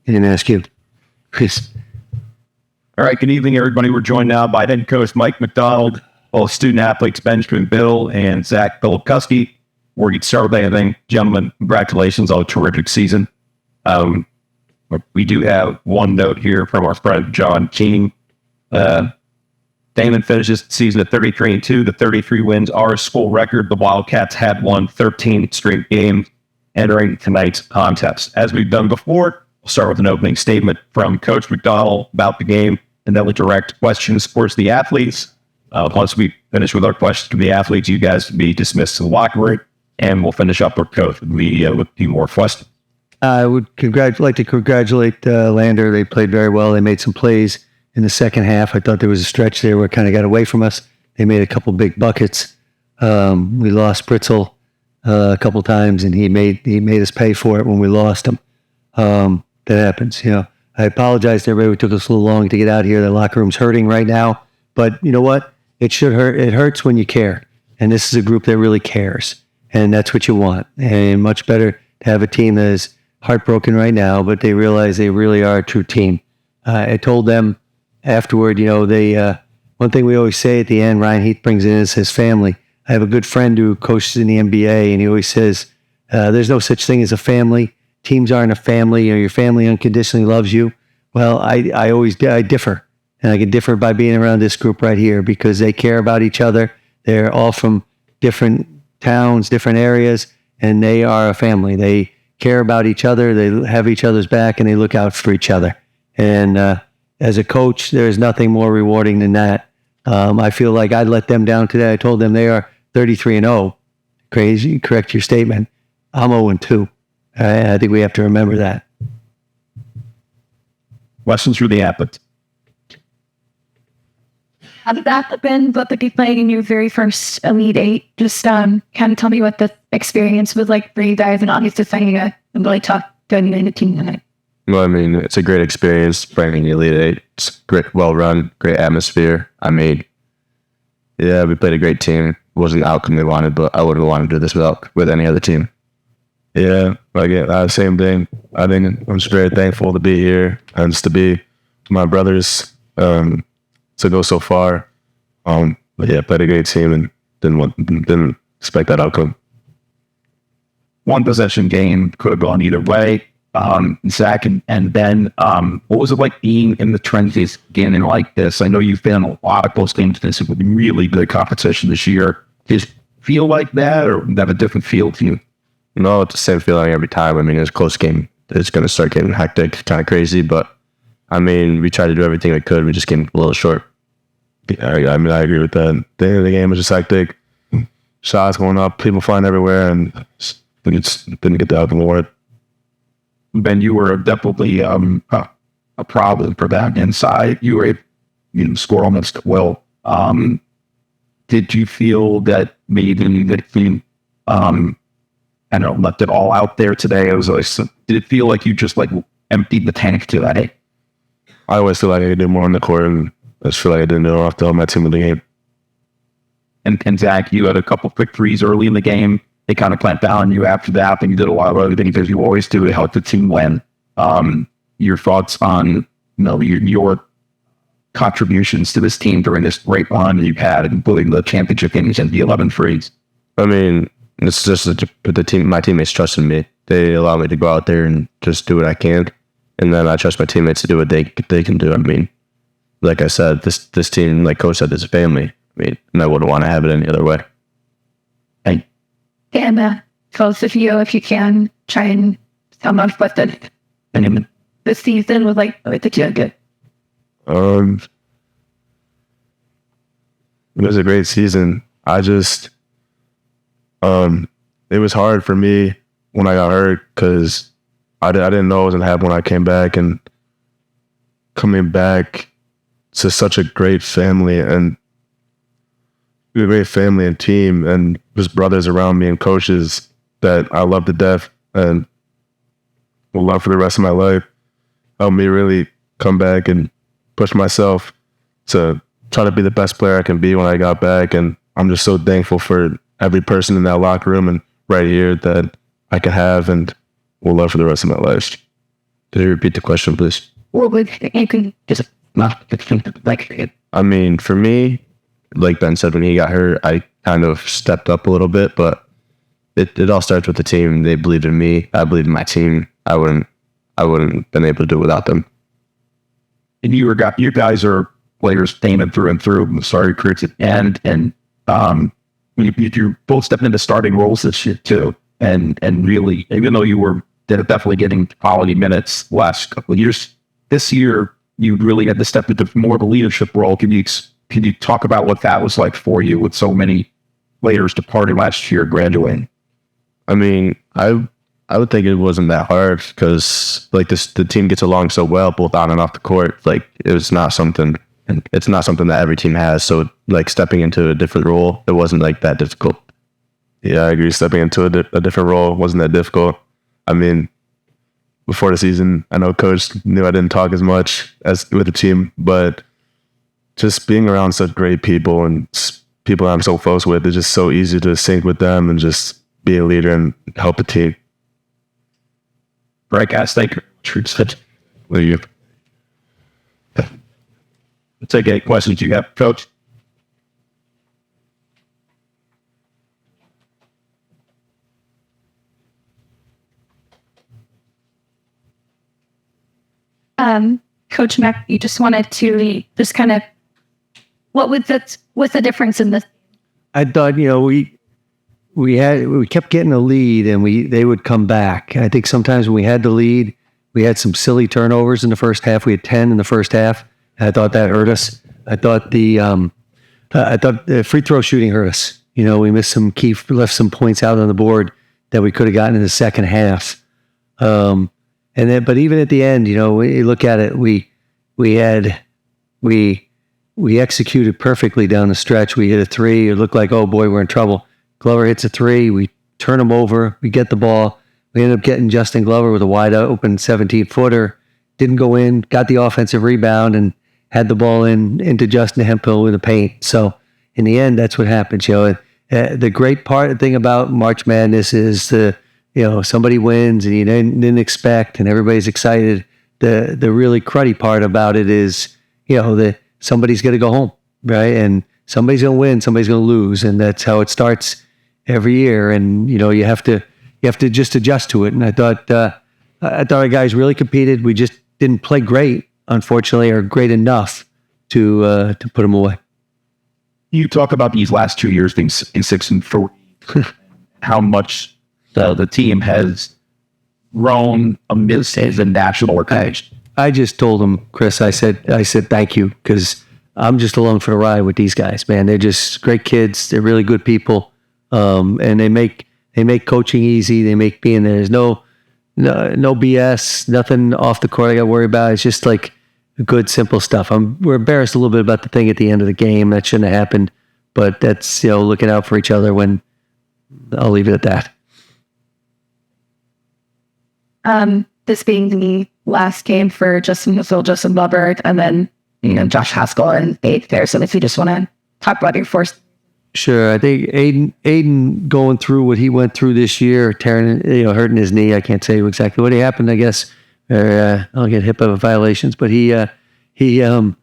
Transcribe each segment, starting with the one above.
He didn't ask you. Chris. All right, good evening, everybody. We're joined now by head coach Mike McDonald, both student athletes Benjamin Bill and Zach Bilipkuski. We're going to start with anything. Gentlemen, congratulations on a terrific season. We do have one note here from our friend John King. Daemen finishes the season at 33-2. The 33 wins are a school record. The Wildcats had won 13 straight games entering tonight's contest. As we've done before, we'll start with an opening statement from Coach McDonald about the game, and then we'll direct questions towards the athletes. Once we finish with our questions from the athletes, you guys can be dismissed to the locker room, and we'll finish up with Coach with media with a few more questions. I would like to congratulate Lander. They played very well. They made some plays in the second half. I thought there was a stretch there where it kind of got away from us. They made a couple big buckets. We lost Britzel a couple times, and he made us pay for it when we lost him. That happens. I apologize to everybody. It took us a little long to get out here. The locker room's hurting right now, but you know what? It should hurt. It hurts when you care, and this is a group that really cares, and that's what you want. And much better to have a team that is heartbroken right now, but they realize they really are a true team. I told them afterward, one thing we always say at the end, Ryan Heath brings in is his family. I have a good friend who coaches in the NBA, and he always says, there's no such thing as a family. Teams aren't a family. Your family unconditionally loves you. Well, I differ, and I can differ by being around this group right here because they care about each other. They're all from different towns, different areas, and they are a family. They care about each other. They have each other's back, and they look out for each other. And as a coach, there's nothing more rewarding than that. I feel like I let them down today. I told them they are 33-0. Crazy, correct your statement. I'm 0-2. I think we have to remember that. Questions through the athletes. How did that been be playing in your very first Elite Eight? Just kind of tell me what the experience was like for you guys, and obviously finding a really tough going into team tonight. Well, I mean, it's a great experience playing in the Elite Eight. It's great, well run, great atmosphere. I mean, yeah, we played a great team. It wasn't the outcome we wanted, but I wouldn't have wanted to do this with any other team. Yeah, same thing. I think I'm just very thankful to be here and just to be with my brothers, to go so far. But yeah, played a great team and didn't expect that outcome. One possession game could have gone either way. Zach and Ben, what was it like being in the trenches again and like this? I know you've been in a lot of close games. This with really good competition this year. Does it feel like that, or have a different feel to you? No, it's the same feeling every time. I mean, it's a close game. It's going to start getting hectic, kind of crazy, but I mean, we tried to do everything we could. We just came a little short. Yeah, I mean, I agree with that. The end of the game was just hectic. Shots going up, people flying everywhere, and just didn't get the outcome we wanted. Ben, you were definitely a problem for that inside. You were able to score almost at will. Did you feel that maybe that team, left it all out there today? Did it feel like you just emptied the tank to that? I always feel like I could do more on the court, and I just feel like I didn't do enough to help my team in the game. And Zach, you had a couple quick threes early in the game. They kind of clamped down on you after that, and you did a lot of other things as you always do to help the team win. Your thoughts on your contributions to this team during this great run that you've had, including the championship games and the 11 threes? I mean, it's just the team. My teammates trusted me. They allow me to go out there and just do what I can, and then I trust my teammates to do what they can do. I mean, like I said, this team, like Coach said, is a family. I mean, and I wouldn't want to have it any other way. And both of you, if you can, try and sum up what the season was like with the Jugget. It was a great season. It was hard for me when I got hurt because I didn't know what was going to happen when I came back, and coming back to such a great family and team, and just brothers around me and coaches that I love to death and will love for the rest of my life, helped me really come back and push myself to try to be the best player I can be when I got back. And I'm just so thankful for every person in that locker room and right here that I can have and will love for the rest of my life. Did you repeat the question, please? What would you can just not like I mean, for me, like Ben said, when he got hurt, I kind of stepped up a little bit, but it all starts with the team. They believed in me. I believed in my team. I wouldn't been able to do it without them. And you guys are players, Daemen through and through. Sorry, recruits at end, and you're both stepping into starting roles this year too. And really, even though you were definitely getting quality minutes last couple of years, this year you really had to step into more of a leadership role. Can you talk about what that was like for you with so many players departing last year, graduating? I mean, I would think it wasn't that hard because like the team gets along so well, both on and off the court. Like it's not something that every team has. So like stepping into a different role, it wasn't like that difficult. Yeah, I agree. Stepping into a different role wasn't that difficult. I mean, before the season, I know Coach knew I didn't talk as much as with the team, but just being around such great people and people I'm so close with, it's just so easy to sync with them and just be a leader and help the team. Right, guys. Thank you very much. Thank you. Let's take any questions you have, Coach. Coach Mack, you just wanted to just kind of what's the difference in this? I thought, we kept getting a lead and they would come back. I think sometimes when we had the lead, we had some silly turnovers in the first half. We had 10 in the first half. And I thought that hurt us. I thought the free throw shooting hurt us. We missed left some points out on the board that we could have gotten in the second half. But even at the end, we look at it, we executed perfectly down the stretch. We hit a three. It looked like, oh boy, we're in trouble. Glover hits a three. We turn him over. We get the ball. We ended up getting Justin Glover with a wide open 17-footer. Didn't go in. Got the offensive rebound and had the ball into Justin Hemphill with the paint. So in the end, that's what happens. The great thing about March Madness is somebody wins and you didn't expect, and everybody's excited. The really cruddy part about it is, somebody's going to go home, right? And somebody's going to win, somebody's going to lose, and that's how it starts every year. And you have to just adjust to it. And I thought our guys really competed. We just didn't play great, unfortunately, or great enough to put them away. You talk about these last 2 years being in 6 and 4, how much the team has grown amidst the national occasion. I just told them, Chris, I said thank you, because I'm just along for the ride with these guys, man. They're just great kids. They're really good people, and they make coaching easy. They make being there. There's no BS, nothing off the court I got to worry about. It's just like good, simple stuff. We're embarrassed a little bit about the thing at the end of the game. That shouldn't have happened, but that's looking out for each other. When I'll leave it at that. This being the last game for Justin Glover, and then Josh Haskell and Aiden there. So if you just want to talk about your first. Sure, I think Aiden going through what he went through this year, hurting his knee. I can't say exactly what happened. I guess I'll get HIPAA violations, but him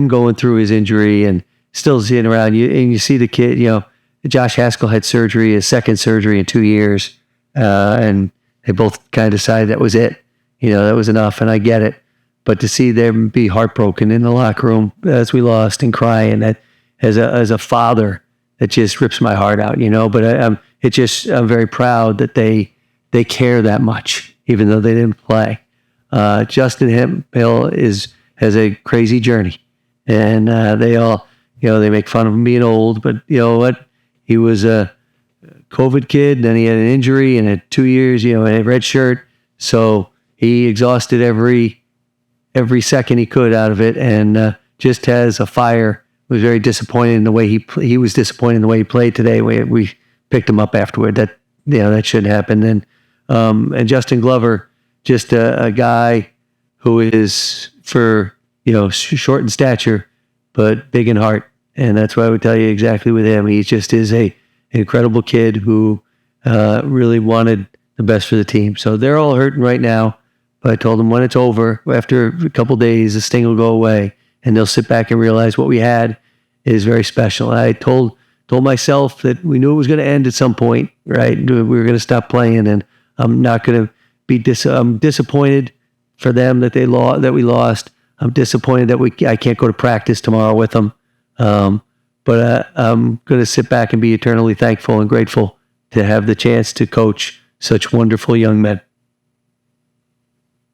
going through his injury and still sitting around you see the kid. Josh Haskell had surgery, his second surgery in 2 years, and they both kind of decided that was it. That was enough, and I get it. But to see them be heartbroken in the locker room as we lost and crying, that as a father, that just rips my heart out. But I'm very proud that they care that much, even though they didn't play. Justin Hemphill has a crazy journey, and they all they make fun of him being old, but you know what? He was a COVID kid, then he had an injury and had 2 years, a red shirt. So he exhausted every second he could out of it, and just has a fire. Was very disappointed in the way he was disappointed in the way he played today. We picked him up afterward. That that shouldn't happen. And Justin Glover, just a guy who is for short in stature, but big in heart, and that's why I would tell you exactly with him. He just is a incredible kid who really wanted the best for the team. So they're all hurting right now, But I told them when it's over, after a couple days, the sting will go away, and they'll sit back and realize what we had is very special. And I told myself that we knew it was going to end at some point, right? We were going to stop playing, and I'm not going to be I'm disappointed for them that we lost. I'm disappointed that I can't go to practice tomorrow with them. But I'm going to sit back and be eternally thankful and grateful to have the chance to coach such wonderful young men.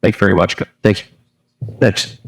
Thank you very much. Thank you. Next.